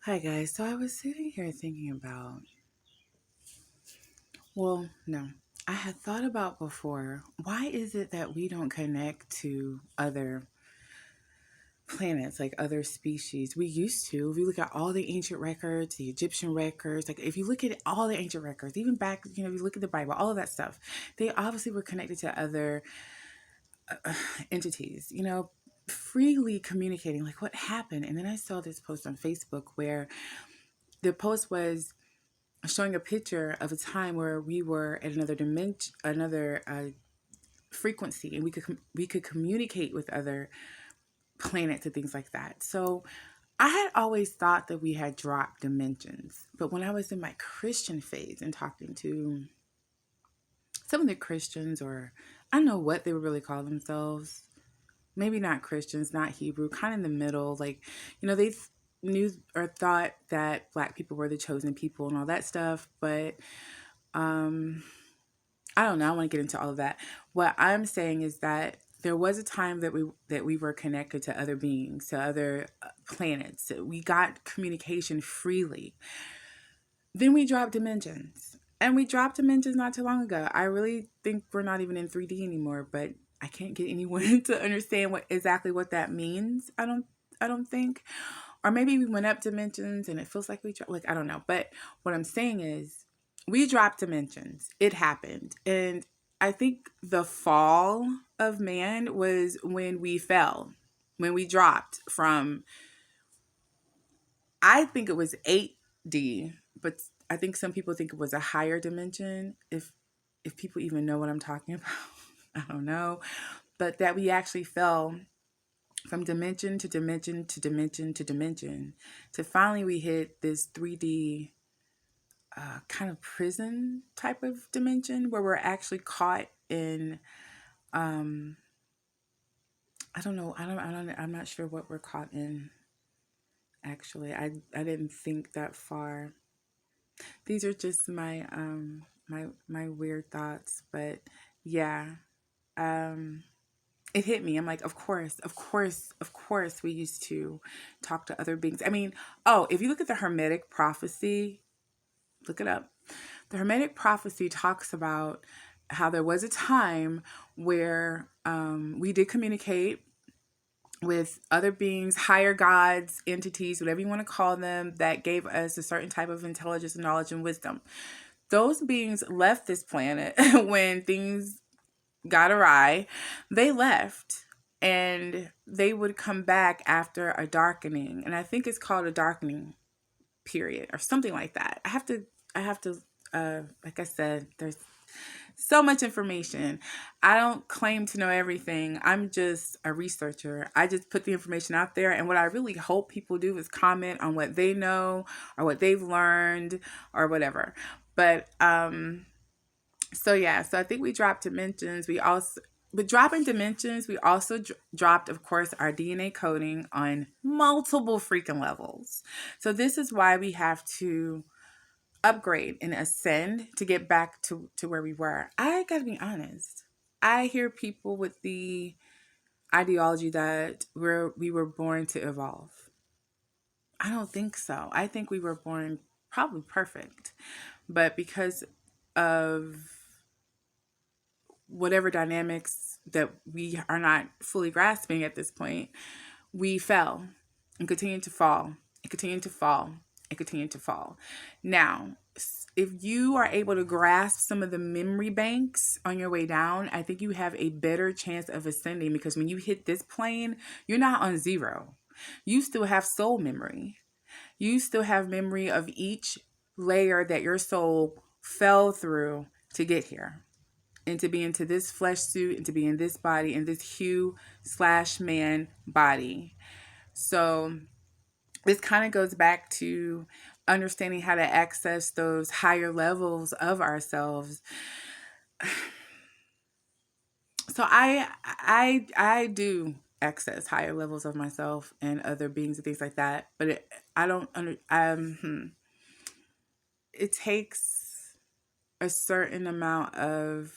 Hi guys. So I was sitting here thinking about, well, no, I had thought about before, why is it that we don't connect to other planets, like other species? We used to. If you look at all the ancient records, the Egyptian records, like if you look at all the ancient records, even back, if you look at the Bible, all of that stuff, they obviously were connected to other entities, freely communicating like what happened. And then I saw this post on Facebook where the post was showing a picture of a time where we were at another dimension, another frequency, and we could communicate with other planets and things like that. So I had always thought that we had dropped dimensions, but when I was in my Christian phase and talking to some of the Christians, or I don't know what they would really call themselves, maybe not Christians, not Hebrew, kind of in the middle, like they knew or thought that Black people were the chosen people and all that stuff, but um I don't know. I want to get into all of that. What I'm saying is that there was a time that we were connected to other beings, to other planets. We got communication freely. Then we dropped dimensions. And we dropped dimensions not too long ago. I really think we're not even in 3D anymore, but I can't get anyone to understand what that means. I don't think. Or maybe we went up dimensions and it feels like we dropped, like I don't know. But what I'm saying is we dropped dimensions. It happened. And I think the fall of man was when we fell, when we dropped from, I think it was 8D, but I think some people think it was a higher dimension. If people even know what I'm talking about, I don't know. But that we actually fell from dimension to dimension to dimension to dimension to finally we hit this 3D kind of prison type of dimension where we're actually caught in um I don't know, I'm not sure what we're caught in actually. I didn't think that far. These are just my weird thoughts, but yeah. Um it hit me. I'm like, of course we used to talk to other beings. I mean, oh, if you look at the Hermetic prophecy, look it up. The Hermetic prophecy talks about how there was a time where we did communicate with other beings, higher gods, entities, whatever you want to call them, that gave us a certain type of intelligence, knowledge, and wisdom. Those beings left this planet when things got awry. They left and they would come back after a darkening. And I think it's called a darkening period or something like that. I have to, like I said, there's so much information. I don't claim to know everything. I'm just a researcher. I just put the information out there. And what I really hope people do is comment on what they know or what they've learned or whatever. But, so yeah, so I think we dropped dimensions. With dropping dimensions, we also dropped, of course, our DNA coding on multiple freaking levels. So this is why we have to upgrade and ascend to get back to where we were. I gotta be honest. I hear people with the ideology that we were born to evolve. I don't think so. I think we were born probably perfect. But because of whatever dynamics that we are not fully grasping at this point, we fell and continued to fall and continued to fall and continued to fall. Now, if you are able to grasp some of the memory banks on your way down, I think you have a better chance of ascending because when you hit this plane, you're not on zero. You still have soul memory. You still have memory of each layer that your soul fell through to get here and to be into this flesh suit and to be in this body, in this hue/man body. So this kind of goes back to understanding how to access those higher levels of ourselves. So I do access higher levels of myself and other beings and things like that, but I don't under it takes a certain amount of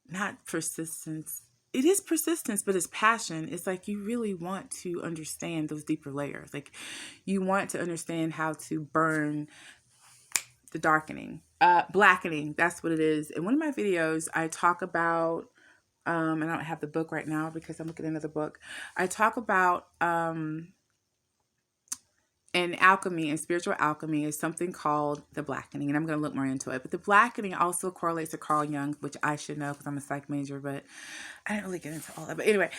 not persistence. it is persistence, but it's passion. It's like you really want to understand those deeper layers. Like you want to understand how to burn the darkening, blackening. That's what it is. In one of my videos, I talk about, and I don't have the book right now because I'm looking at another book. I talk about, in alchemy and spiritual alchemy is something called the blackening, and I'm going to look more into it. But the blackening also correlates to Carl Jung, which I should know because I'm a psych major, but I didn't really get into all that. But anyway,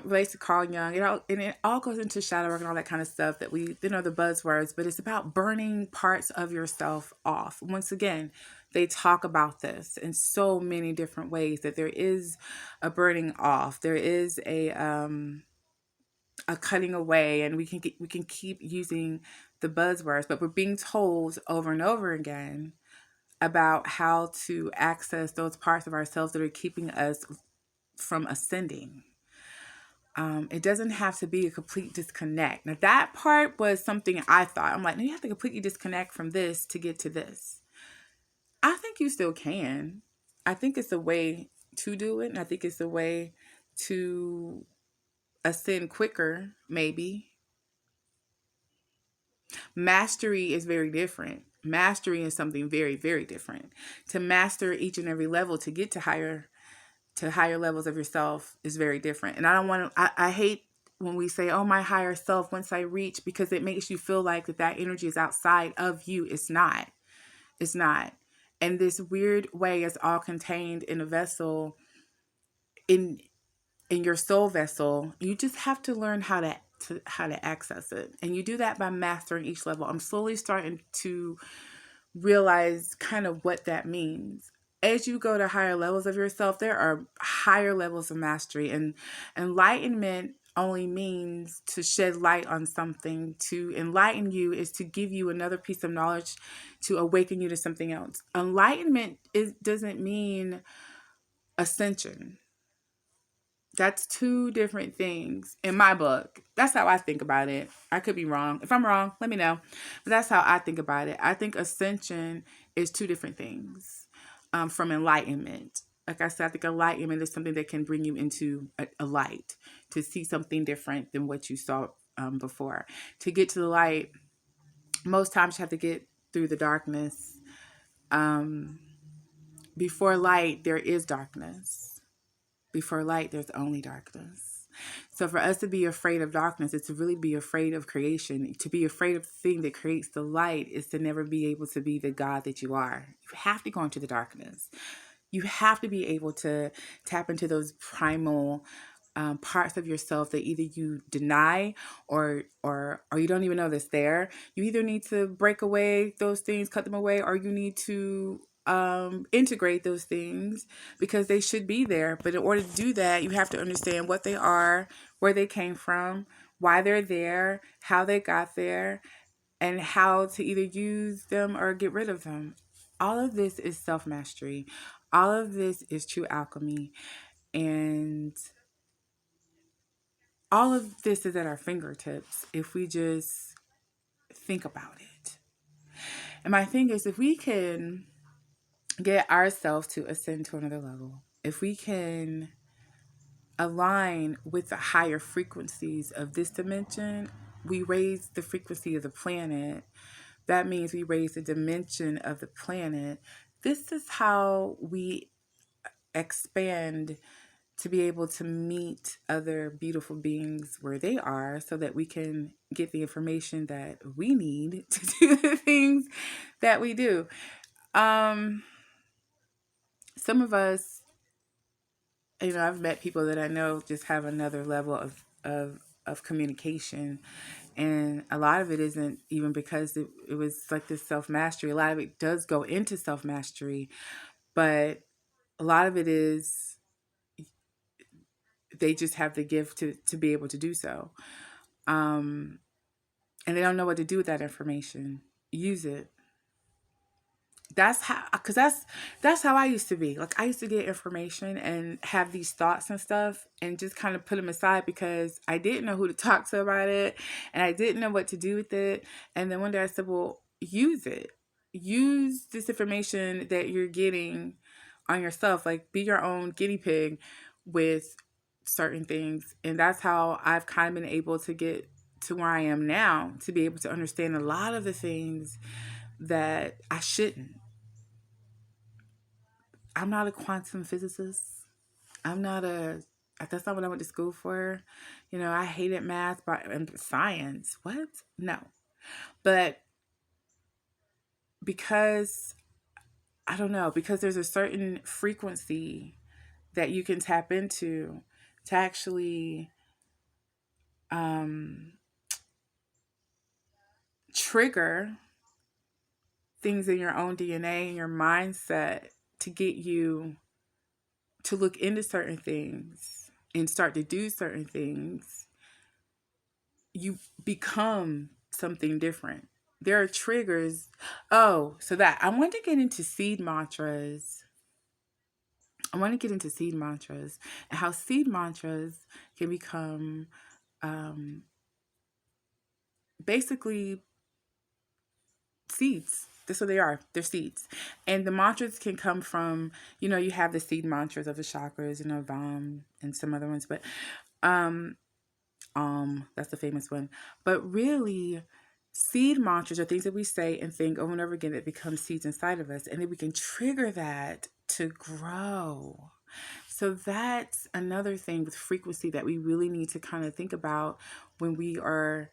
relates to Carl Jung. It all goes into shadow work and all that kind of stuff that we, the buzzwords, but it's about burning parts of yourself off. Once again, they talk about this in so many different ways, that there is a burning off. There is a cutting away, and we can keep using the buzzwords, but we're being told over and over again about how to access those parts of ourselves that are keeping us from ascending. It doesn't have to be a complete disconnect. Now, that part was something I thought. I'm like, no, you have to completely disconnect from this to get to this. I think you still can. I think it's a way to do it, and I think it's a way to ascend quicker, maybe. Mastery is very different. Mastery is something very, very different. To master each and every level to get to higher levels of yourself is very different. And I don't want to, I hate when we say, oh, my higher self, once I reach, because it makes you feel like that energy is outside of you. It's not. It's not. And this weird way is all contained in a vessel, in your soul vessel. You just have to learn how to access it. And you do that by mastering each level. I'm slowly starting to realize kind of what that means. As you go to higher levels of yourself, there are higher levels of mastery. And enlightenment only means to shed light on something. To enlighten you is to give you another piece of knowledge, to awaken you to something else. Enlightenment doesn't mean ascension. That's two different things in my book. That's how I think about it. I could be wrong. If I'm wrong, let me know. But that's how I think about it. I think ascension is two different things from enlightenment. Like I said, I think enlightenment is something that can bring you into a light, to see something different than what you saw before. To get to the light, most times you have to get through the darkness. Before light, there is darkness. Before light, there's only darkness. So for us to be afraid of darkness is to really be afraid of creation. To be afraid of the thing that creates the light is to never be able to be the God that you are. You have to go into the darkness. You have to be able to tap into those primal parts of yourself that either you deny or you don't even know that's there. You either need to break away those things, cut them away, or you need to integrate those things because they should be there. But in order to do that, you have to understand what they are, where they came from, why they're there, how they got there, and how to either use them or get rid of them. All of this is self-mastery. All of this is true alchemy. And all of this is at our fingertips if we just think about it. And my thing is, if we can get ourselves to ascend to another level, if we can align with the higher frequencies of this dimension, we raise the frequency of the planet. That means we raise the dimension of the planet. This is how we expand to be able to meet other beautiful beings where they are, so that we can get the information that we need to do the things that we do. Some of us, I've met people that I know just have another level of communication. And a lot of it isn't even because it was like this self-mastery. A lot of it does go into self-mastery, but a lot of it is they just have the gift to be able to do so. And they don't know what to do with that information. Use it. That's how I used to be. Like I used to get information and have these thoughts and stuff and just kind of put them aside because I didn't know who to talk to about it and I didn't know what to do with it. And then one day I said, well, use it. Use this information that you're getting on yourself. Like be your own guinea pig. with certain things. And that's how I've kind of been able to get to where I am now, to be able to understand a lot of the things that I shouldn't. I'm not a quantum physicist. I'm not a, that's not what I went to school for. I hated math and science. What? No. But because, I don't know, because there's a certain frequency that you can tap into to actually um, trigger things in your own DNA and your mindset to get you to look into certain things and start to do certain things, you become something different. There are triggers. Oh, so that I want to get into seed mantras. I want to get into seed mantras and how seed mantras can become um, basically seeds. That's what they are. They're seeds. And the mantras can come from, you have the seed mantras of the chakras, Vam and some other ones, but um that's the famous one. But really, seed mantras are things that we say and think over and over again that become seeds inside of us. And then we can trigger that to grow. So that's another thing with frequency that we really need to kind of think about when we are